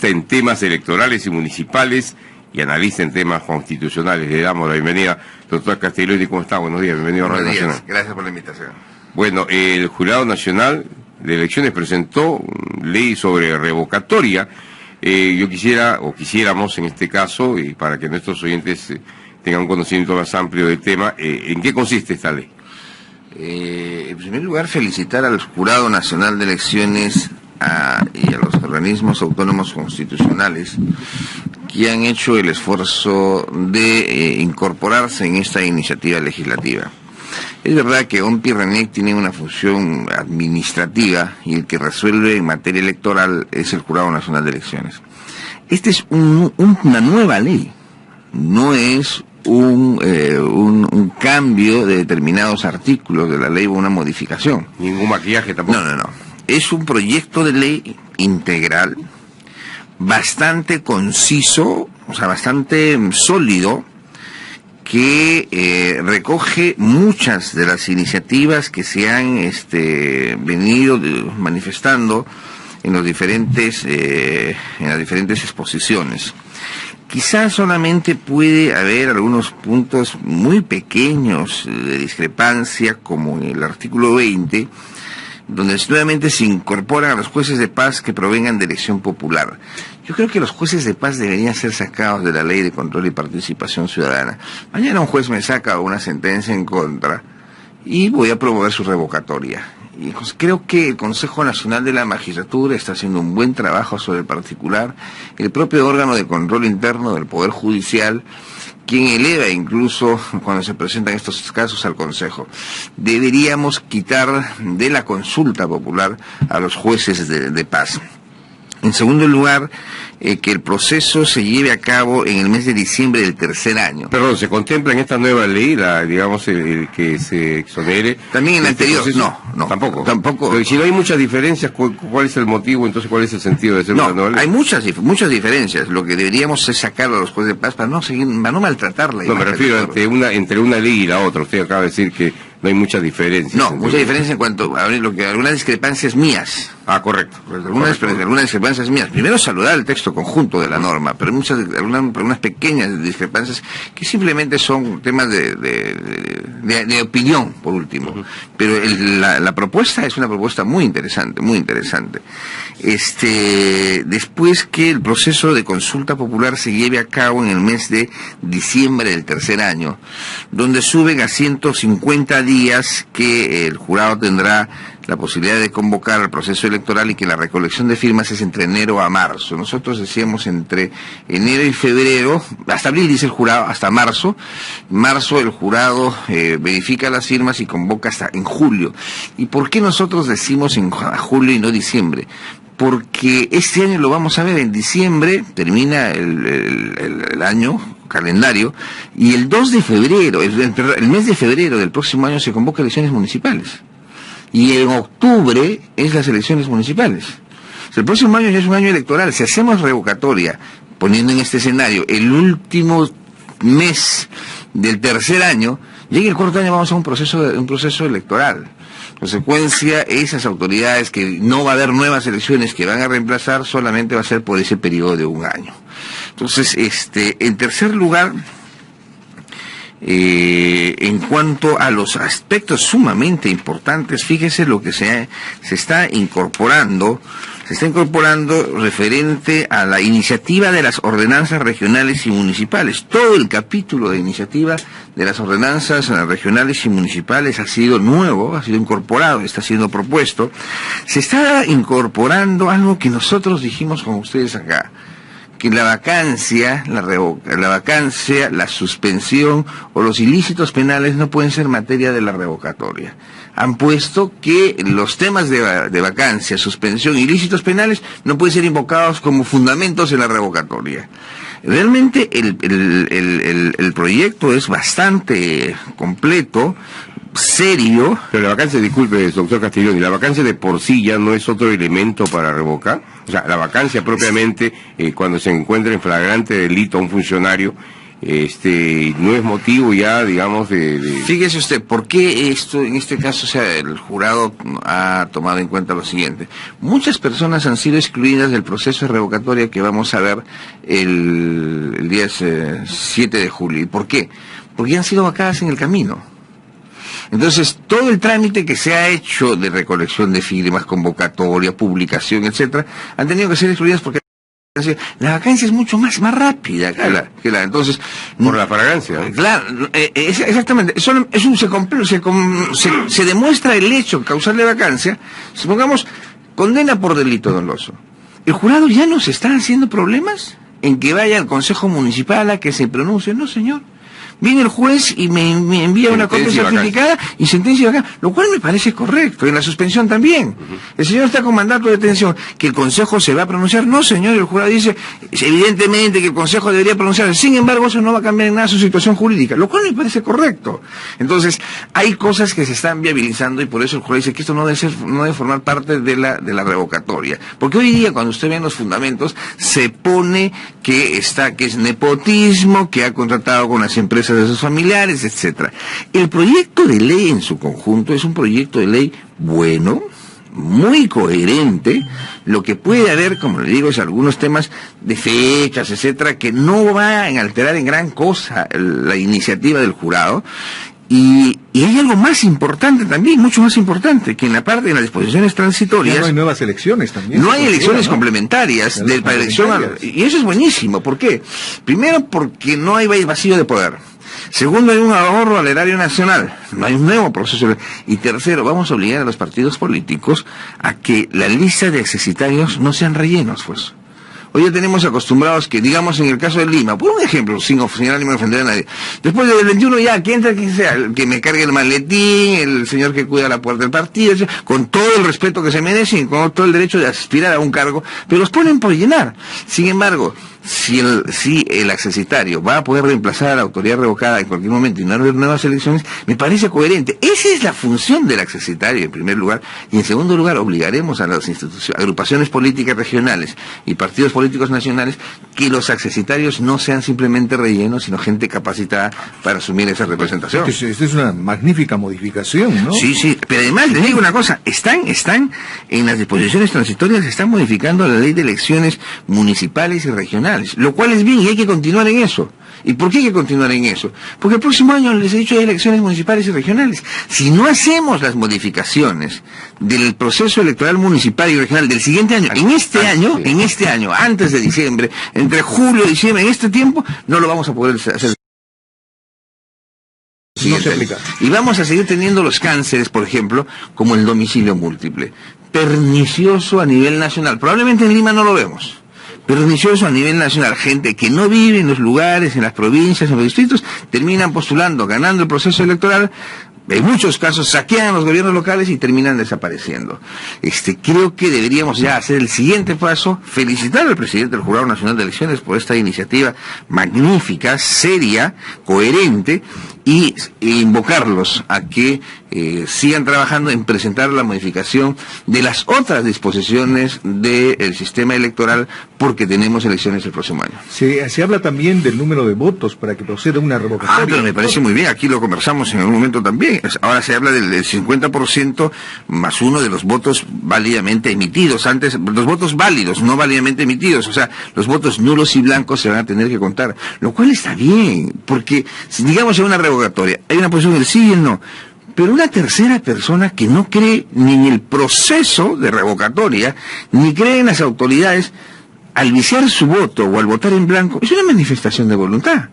En temas electorales y municipales y analista en temas constitucionales. Le damos la bienvenida, doctor Castellotti. ¿Cómo está? Buenos días, bienvenido a Radio Nacional. Gracias por la invitación. Bueno, el Jurado Nacional de Elecciones presentó ley sobre revocatoria. Yo quisiéramos en este caso, y para que nuestros oyentes tengan un conocimiento más amplio del tema, ¿en qué consiste esta ley? En primer lugar, felicitar al Jurado Nacional de Elecciones y a los organismos autónomos constitucionales que han hecho el esfuerzo de incorporarse en esta iniciativa legislativa. Es verdad que OMPI-RENEC tiene una función administrativa y el que resuelve en materia electoral es el Jurado Nacional de Elecciones. Esta es una nueva ley, no es un cambio de determinados artículos de la ley o una modificación. Ningún maquillaje tampoco. No. Es un proyecto de ley integral, bastante conciso, o sea, bastante sólido, que recoge muchas de las iniciativas que se han venido manifestando en las diferentes exposiciones. Quizás solamente puede haber algunos puntos muy pequeños de discrepancia, como en el artículo 20, donde nuevamente se incorporan a los jueces de paz que provengan de elección popular. Yo creo que los jueces de paz deberían ser sacados de la Ley de Control y Participación Ciudadana. Mañana un juez me saca una sentencia en contra y voy a promover su revocatoria. Y pues creo que el Consejo Nacional de la Magistratura está haciendo un buen trabajo sobre el particular. El propio órgano de control interno del Poder Judicial, quien eleva incluso cuando se presentan estos casos al Consejo. Deberíamos quitar de la consulta popular a los jueces de paz. En segundo lugar, que el proceso se lleve a cabo en el mes de diciembre del tercer año. Perdón, ¿se contempla en esta nueva ley, el que se exonere? También en el anterior, proceso? No. Tampoco. Pero si no hay muchas diferencias, ¿cuál es el motivo? Entonces, ¿cuál es el sentido de hacer una nueva ley? Hay muchas diferencias. Lo que deberíamos es sacar a los jueces de paz para no maltratarla. No, me refiero entre una ley y la otra. Usted acaba de decir que no hay muchas diferencias. No, mucha diferencia en cuanto a algunas discrepancias mías. Ah, correcto. Algunas discrepancias mías. Primero, saludar el texto conjunto de la norma, pero algunas pequeñas discrepancias que simplemente son temas de opinión, por último. Pero la propuesta es una propuesta muy interesante, muy interesante. Después que el proceso de consulta popular se lleve a cabo en el mes de diciembre del tercer año, donde suben a 150 días que el jurado tendrá la posibilidad de convocar al proceso electoral y que la recolección de firmas es entre enero a marzo. Nosotros decíamos entre enero y febrero, hasta abril dice el jurado, hasta marzo. Marzo el jurado verifica las firmas y convoca hasta en julio. ¿Y por qué nosotros decimos en julio y no diciembre? Porque este año lo vamos a ver en diciembre, termina el año calendario, y el 2 de febrero, el mes de febrero del próximo año se convoca elecciones municipales. Y en octubre es las elecciones municipales. O sea, el próximo año ya es un año electoral. Si hacemos revocatoria, poniendo en este escenario el último mes del tercer año, llega el cuarto año vamos a un proceso electoral. Consecuencia, esas autoridades que no va a haber nuevas elecciones que van a reemplazar, solamente va a ser por ese periodo de un año. Entonces, en tercer lugar, en cuanto a los aspectos sumamente importantes, fíjese lo que se está incorporando referente a la iniciativa de las ordenanzas regionales y municipales. Todo el capítulo de iniciativa de las ordenanzas regionales y municipales ha sido nuevo, ha sido incorporado, está siendo propuesto. Se está incorporando algo que nosotros dijimos con ustedes acá, que la vacancia, la suspensión o los ilícitos penales no pueden ser materia de la revocatoria. Han puesto que los temas de vacancia, suspensión, ilícitos penales no pueden ser invocados como fundamentos en la revocatoria. Realmente el proyecto es bastante completo, serio. Pero la vacancia, disculpe, doctor Castellotti, ¿la vacancia de por sí ya no es otro elemento para revocar? O sea, la vacancia propiamente, cuando se encuentra en flagrante delito a un funcionario, no es motivo ya, digamos, Fíjese usted, ¿por qué esto, en este caso, o sea, el jurado ha tomado en cuenta lo siguiente? Muchas personas han sido excluidas del proceso de revocatoria que vamos a ver el día 7 de julio. ¿Y por qué? Porque han sido vacadas en el camino. Entonces, todo el trámite que se ha hecho de recolección de firmas, convocatoria, publicación, etcétera, han tenido que ser excluidas porque la vacancia es mucho más rápida que la entonces por la fragancia, ¿no? Claro, exactamente. Se demuestra el hecho causal de vacancia. Supongamos condena por delito doloso. El jurado ya nos está haciendo problemas en que vaya al Consejo Municipal a que se pronuncie. No, señor. Viene el juez y me envía una copia certificada y sentencia de acá, lo cual me parece correcto, en la suspensión también. El señor está con mandato de detención, que el Consejo se va a pronunciar. No, señor, el jurado dice, evidentemente que el Consejo debería pronunciarse, sin embargo, eso no va a cambiar en nada su situación jurídica, lo cual me parece correcto. Entonces, hay cosas que se están viabilizando y por eso el jurado dice que esto no debe formar parte de la revocatoria. Porque hoy día, cuando usted ve en los fundamentos, se pone que es nepotismo, que ha contratado con las empresas de sus familiares, etcétera. El proyecto de ley en su conjunto es un proyecto de ley bueno, muy coherente. Lo que puede haber, como le digo, es algunos temas de fechas, etcétera, que no van a alterar en gran cosa la iniciativa del jurado. Y hay algo más importante también, mucho más importante, que en la parte de las disposiciones transitorias... Ya no hay nuevas elecciones también. No hay elecciones complementarias de la elección... Y eso es buenísimo. ¿Por qué? Primero, porque no hay vacío de poder. Segundo, hay un ahorro al erario nacional. No hay un nuevo proceso. Y tercero, vamos a obligar a los partidos políticos a que la lista de accesitarios no sean rellenos, pues. Hoy ya tenemos acostumbrados que, digamos, en el caso de Lima, por un ejemplo, sin señalar ni me ofender a nadie, después del 21 ya, que entra quien sea, el que me cargue el maletín, el señor que cuida la puerta del partido, con todo el respeto que se merecen, con todo el derecho de aspirar a un cargo, pero los ponen por llenar. Sin embargo, si el accesitario va a poder reemplazar a la autoridad revocada en cualquier momento y no haber nuevas elecciones, me parece coherente. Esa es la función del accesitario, en primer lugar, y en segundo lugar, obligaremos a las agrupaciones políticas regionales y partidos políticos nacionales que los accesitarios no sean simplemente rellenos, sino gente capacitada para asumir esa representación. Esta es una magnífica modificación, ¿no? Sí, pero además les digo una cosa, están en las disposiciones transitorias, están modificando la ley de elecciones municipales y regionales, lo cual es bien y hay que continuar en eso. ¿Y por qué hay que continuar en eso? Porque el próximo año, les he dicho, hay elecciones municipales y regionales. Si no hacemos las modificaciones del proceso electoral municipal y regional del siguiente año, en este año, antes de diciembre, entre julio y diciembre, en este tiempo, no lo vamos a poder hacer. No se aplica. Y vamos a seguir teniendo los cánceres, por ejemplo, como el domicilio múltiple. Pernicioso a nivel nacional. Probablemente en Lima no lo vemos. Pernicioso a nivel nacional. Gente que no vive en los lugares, en las provincias, en los distritos, terminan postulando, ganando el proceso electoral. En muchos casos saquean a los gobiernos locales y terminan desapareciendo. Creo que deberíamos ya hacer el siguiente paso, felicitar al presidente del Jurado Nacional de Elecciones por esta iniciativa magnífica, seria, coherente, y invocarlos a que sigan trabajando en presentar la modificación de las otras disposiciones del sistema electoral, porque tenemos elecciones el próximo año. Se habla también del número de votos para que proceda una revocatoria. Pero me parece muy bien, aquí lo conversamos en algún momento también. Ahora se habla del 50% más uno de los votos válidamente emitidos. Antes, los votos válidos, no válidamente emitidos. O sea, los votos nulos y blancos se van a tener que contar. Lo cual está bien, porque si digamos en una revocatoria, hay una posición del sí y el no. Pero una tercera persona que no cree ni en el proceso de revocatoria, ni cree en las autoridades, al viciar su voto o al votar en blanco, es una manifestación de voluntad.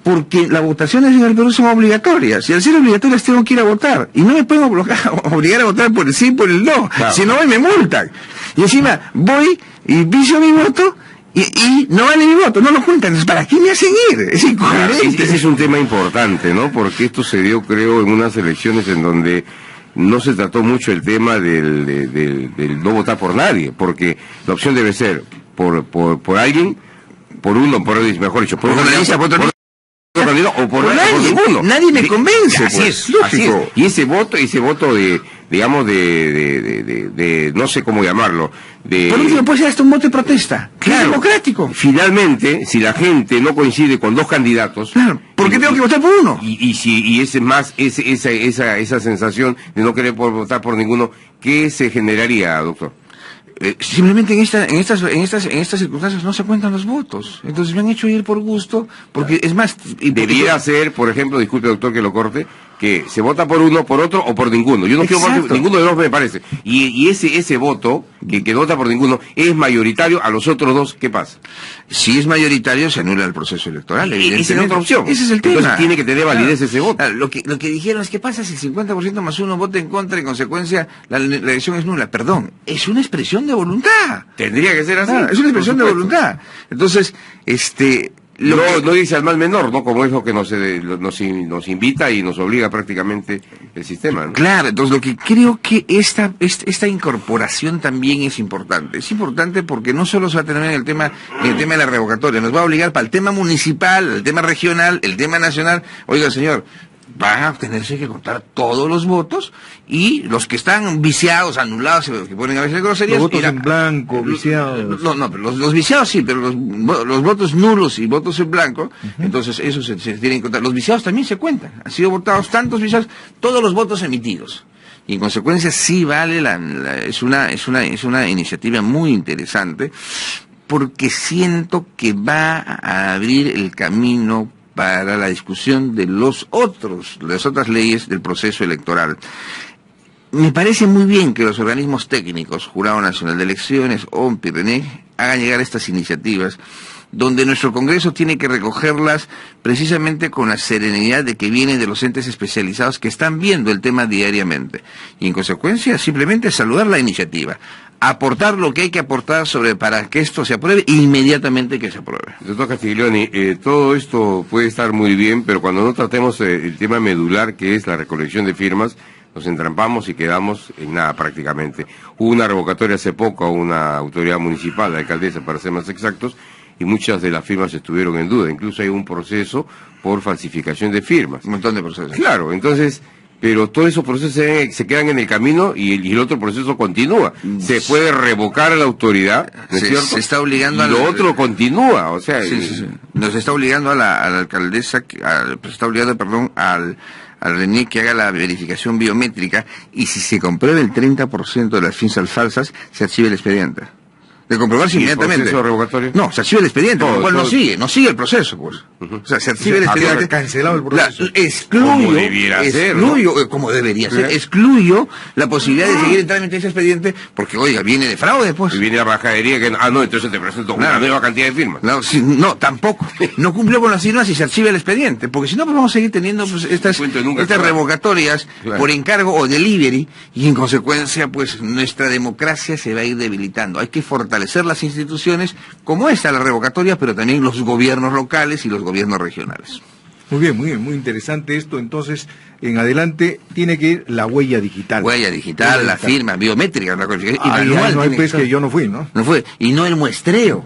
Porque las votaciones en el Perú son obligatorias, y al ser obligatorias tengo que ir a votar, y no me puedo obligar a votar por el sí y por el no, claro. Si no voy me multan. Y encima voy y vicio mi voto, y no vale mi voto, no lo juntan. ¿Para qué me hacen ir? Es incoherente. Ese es un tema importante, ¿no? Porque esto se dio, creo, en unas elecciones en donde no se trató mucho el tema del no votar por nadie, porque la opción debe ser por alguien, por uno, mejor dicho, por o por nadie. ninguno. Nadie me convence. Así es, lógico. Y ese voto digamos, de no sé cómo llamarlo, de... Por último, puede ser hasta un voto de protesta. Claro, es democrático. Finalmente, si la gente no coincide con dos candidatos... Claro, ¿por qué tengo que votar por uno? Y ese más, esa sensación de no querer votar por ninguno, ¿qué se generaría, doctor? Simplemente en estas circunstancias no se cuentan los votos. Entonces me han hecho ir por gusto, porque es más... Debiera ser, por ejemplo, disculpe doctor que lo corte, que se vota por uno, por otro o por ninguno. Yo no quiero votar por ninguno de los dos, me parece. Y ese voto, que vota por ninguno, es mayoritario a los otros dos, ¿qué pasa? Si es mayoritario, se anula el proceso electoral, evidentemente. Esa es otra opción. Ese es el tema. Entonces tiene que tener validez ese voto. Claro, lo que dijeron es, ¿qué pasa si el 50% más uno vota en contra y en consecuencia la elección es nula? Perdón, es una expresión de voluntad. Tendría que ser así. Es una expresión de voluntad. Entonces, no dice al mal menor, ¿no? Como es lo que nos invita y nos obliga prácticamente el sistema, ¿no? Claro, entonces lo que creo que esta incorporación también es importante. Es importante porque no solo se va a tener en el tema de la revocatoria, nos va a obligar para el tema municipal, el tema regional, el tema nacional. Oiga, señor, van a tenerse que contar todos los votos y los que están viciados, anulados, que ponen a veces groserías... Los votos en blanco, viciados... No, pero los viciados sí, pero los votos nulos y votos en blanco, entonces eso se tienen que contar. Los viciados también se cuentan. Han sido votados tantos viciados, todos los votos emitidos. Y en consecuencia sí vale es una iniciativa muy interesante, porque siento que va a abrir el camino para la discusión de las otras leyes del proceso electoral. Me parece muy bien que los organismos técnicos, Jurado Nacional de Elecciones, OMPI, RENEC, hagan llegar estas iniciativas, donde nuestro Congreso tiene que recogerlas precisamente con la serenidad de que vienen de los entes especializados que están viendo el tema diariamente. Y en consecuencia, simplemente saludar la iniciativa, aportar lo que hay que aportar para que esto se apruebe e inmediatamente que se apruebe. Doctor Castiglioni, todo esto puede estar muy bien, pero cuando no tratemos el tema medular, que es la recolección de firmas, nos entrampamos y quedamos en nada prácticamente. Hubo una revocatoria hace poco a una autoridad municipal, la alcaldesa para ser más exactos, y muchas de las firmas estuvieron en duda. Incluso hay un proceso por falsificación de firmas. Un montón de procesos. Claro, entonces... Pero todos esos procesos se quedan en el camino y el otro proceso continúa. Se puede revocar a la autoridad, ¿no es cierto? Se está obligando y lo otro continúa, o sea... Sí. Nos está obligando a la alcaldesa, se está obligando, perdón, al RENIEC que haga la verificación biométrica y si se comprueba el 30% de las firmas falsas, se archiva el expediente. De comprobarse inmediatamente. ¿El proceso revocatorio? No, se archiva el expediente, con lo cual no sigue el proceso, pues. O sea, se archiva el expediente. Cancelado el proceso. Como debería ser, excluyo la posibilidad de seguir en trámite ese expediente, porque, oiga, viene de fraude, pues. Y viene la bajadería que, no, entonces te presento una nueva cantidad de firmas. No, tampoco. No cumplió con las firmas y se archiva el expediente, porque si no, pues vamos a seguir teniendo pues, estas revocatorias por encargo o delivery, y en consecuencia, pues, nuestra democracia se va a ir debilitando. Hay que fortalecer las instituciones como esta, la revocatoria, pero también los gobiernos locales y los gobiernos regionales. Muy bien, muy interesante esto. Entonces, en adelante tiene que ir la huella digital. Huella digital, la firma biométrica, la codificación. No hay pues que yo no fui, ¿no? No fue. Y no el muestreo.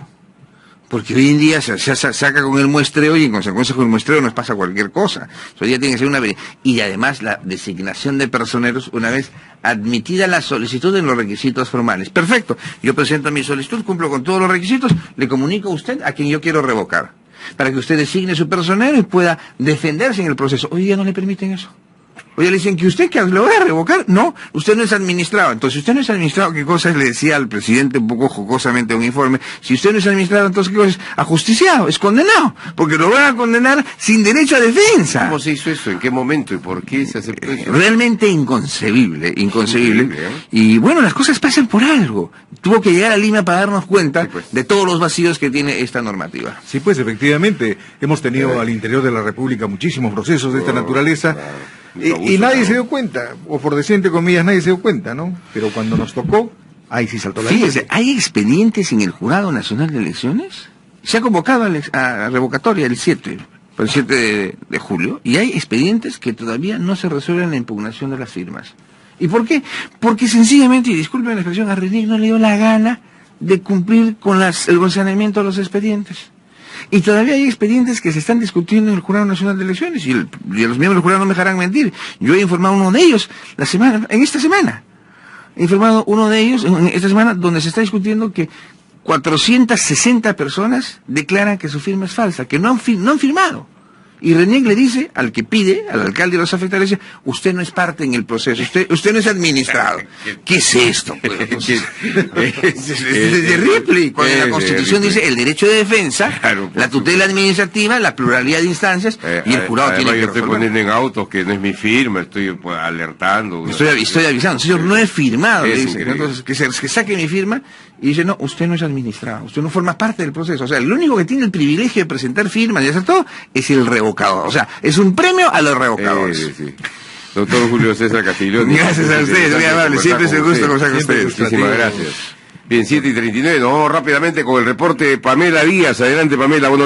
Porque hoy en día se saca con el muestreo y en consecuencia con el muestreo nos pasa cualquier cosa. Hoy día tiene que ser y además la designación de personeros una vez admitida la solicitud en los requisitos formales. Perfecto, yo presento mi solicitud, cumplo con todos los requisitos, le comunico a usted a quien yo quiero revocar, para que usted designe su personero y pueda defenderse en el proceso. Hoy día no le permiten eso. Oye, le dicen que usted que lo va a revocar. No, usted no es administrado. Entonces, si usted no es administrado, ¿qué cosa es? Le decía al presidente un poco jocosamente un informe. Si usted no es administrado, entonces, ¿qué cosa es? Ajusticiado, es condenado. Porque lo van a condenar sin derecho a defensa. ¿Cómo se hizo eso? ¿En qué momento? ¿Y por qué se aceptó eso? Realmente inconcebible. Y bueno, las cosas pasan por algo. Tuvo que llegar a Lima para darnos cuenta de todos los vacíos que tiene esta normativa. Sí, pues, efectivamente, hemos tenido al interior de la República muchísimos procesos de esta naturaleza. Y nadie se dio cuenta, o por decir entre comillas, nadie se dio cuenta, ¿no? Pero cuando nos tocó, ahí sí saltó la luz. Fíjese, ¿hay expedientes en el Jurado Nacional de Elecciones? Se ha convocado a revocatoria el 7 de julio, y hay expedientes que todavía no se resuelven la impugnación de las firmas. ¿Y por qué? Porque sencillamente, y disculpen la expresión, a RENIEC no le dio la gana de cumplir con el sancionamiento de los expedientes. Y todavía hay expedientes que se están discutiendo en el Jurado Nacional de Elecciones, y los miembros del jurado no me dejarán mentir. Yo he informado a uno de ellos en esta semana. He informado uno de ellos en esta semana donde se está discutiendo que 460 personas declaran que su firma es falsa, que no han firmado. Y RENIEC le dice al que pide, al alcalde de los afectados, le dice, usted no es parte en el proceso, usted no es administrado. ¿Qué es esto? Pues? Es terrible. Cuando la Constitución dice el derecho de defensa, la tutela administrativa, la pluralidad de instancias, y el jurado tiene que yo estoy resolver. poniendo en autos que no es mi firma, estoy pues, alertando. Estoy avisando, señor, no he firmado, le Es dice. increíble. Entonces, que saque mi firma, y dice, no, usted no es administrado, usted no forma parte del proceso. O sea, el único que tiene el privilegio de presentar firmas y hacer todo, es el revocador. O sea, es un premio a los revocadores. Sí. Doctor Julio César Castiglioni. Gracias a ustedes, muy amable, siempre es un gusto conversar con ustedes. Muchísimas gracias. Bien, 7:39, nos vamos rápidamente con el reporte de Pamela Díaz. Adelante, Pamela, buenos